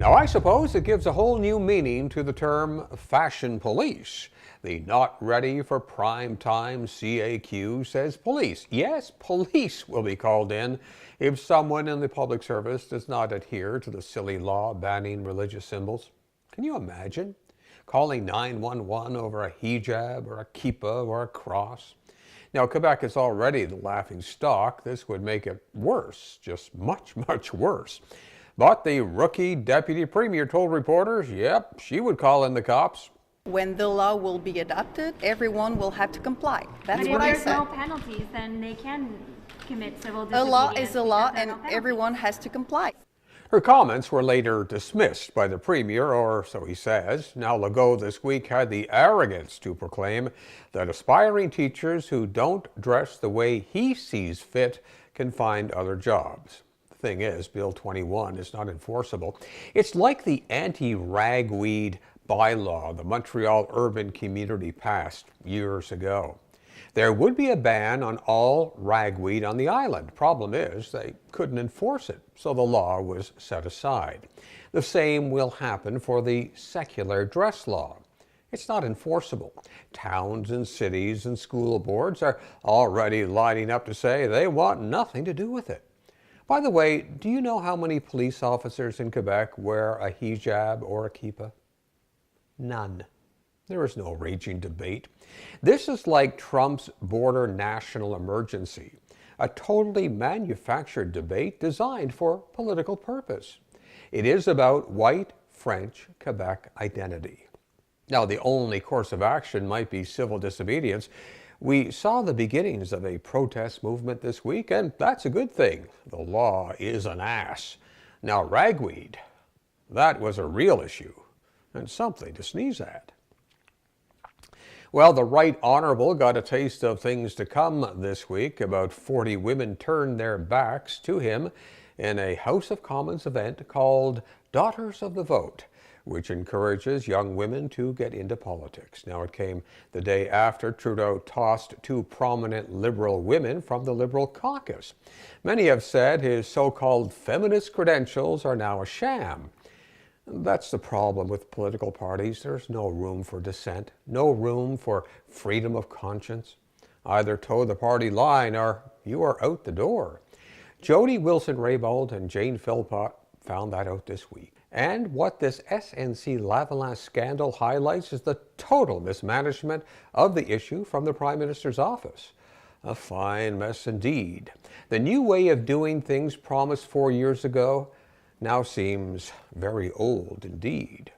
Now, I suppose it gives a whole new meaning to the term fashion police. The not ready for prime time CAQ says police. Yes, police will be called in if someone in the public service does not adhere to the silly law banning religious symbols. Can you imagine calling 911 over a hijab or a kippah or a cross? Now, Quebec is already the laughing stock. This would make it worse, just much, much worse. But the rookie deputy premier told reporters, yep, she would call in the cops. When the law will be adopted, everyone will have to comply. That's what I said. But if there's no penalties, then they can commit civil disobedience. A law is a law, and everyone has to comply. Her comments were later dismissed by the premier, or so he says. Now, Legault this week had the arrogance to proclaim that aspiring teachers who don't dress the way he sees fit can find other jobs. The thing is, Bill 21 is not enforceable. It's like the anti-ragweed bylaw the Montreal urban community passed years ago. There would be a ban on all ragweed on the island. Problem is, they couldn't enforce it, so the law was set aside. The same will happen for the secular dress law. It's not enforceable. Towns and cities and school boards are already lining up to say they want nothing to do with it. By the way, do you know how many police officers in Quebec wear a hijab or a kippah? None. There is no raging debate. This is like Trump's border national emergency, a totally manufactured debate designed for political purpose. It is about white French Quebec identity. Now, the only course of action might be civil disobedience. We saw the beginnings of a protest movement this week, and that's a good thing. The law is an ass. Now, ragweed, that was a real issue and something to sneeze at. Well, the Right Honourable got a taste of things to come this week. About 40 women turned their backs to him in a House of Commons event called Daughters of the Vote, which encourages young women to get into politics. Now, it came the day after Trudeau tossed two prominent Liberal women from the Liberal caucus. Many have said his so-called feminist credentials are now a sham. That's the problem with political parties. There's no room for dissent, no room for freedom of conscience. Either toe the party line or you are out the door. Jody Wilson-Raybould and Jane Philpott found that out this week. And what this SNC-Lavalin scandal highlights is the total mismanagement of the issue from the Prime Minister's office. A fine mess indeed. The new way of doing things promised 4 years ago now seems very old indeed.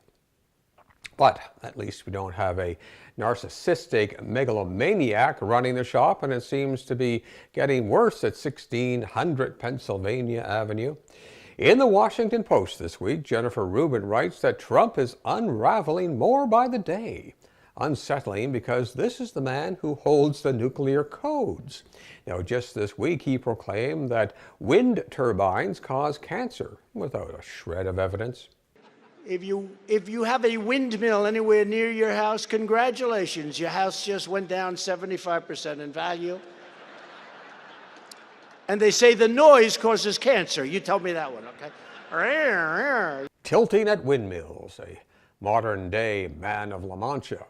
But at least we don't have a narcissistic megalomaniac running the shop, and it seems to be getting worse at 1600 Pennsylvania Avenue. In the Washington Post this week, Jennifer Rubin writes that Trump is unraveling more by the day. Unsettling because this is the man who holds the nuclear codes. Now, just this week, he proclaimed that wind turbines cause cancer without a shred of evidence. If you have a windmill anywhere near your house, congratulations. Your house just went down 75% in value. And they say the noise causes cancer. You tell me that one, okay? Tilting at windmills, a modern-day man of La Mancha.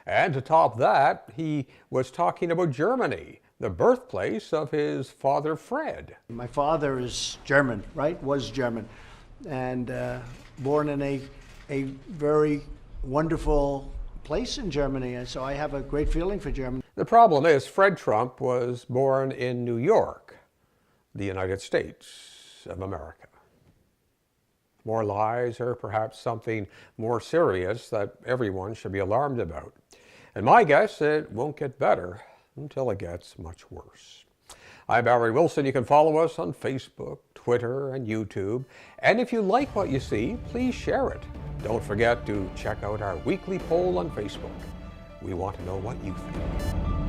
And to top that, he was talking about Germany, the birthplace of his father, Fred. My father is German, right? Was German. And born in a very wonderful place in Germany. And so I have a great feeling for Germany. The problem is, Fred Trump was born in New York, the United States of America. More lies, or perhaps something more serious that everyone should be alarmed about. And my guess, it won't get better until it gets much worse. I'm Barry Wilson. You can follow us on Facebook, Twitter, and YouTube. And if you like what you see, please share it. Don't forget to check out our weekly poll on Facebook. We want to know what you think.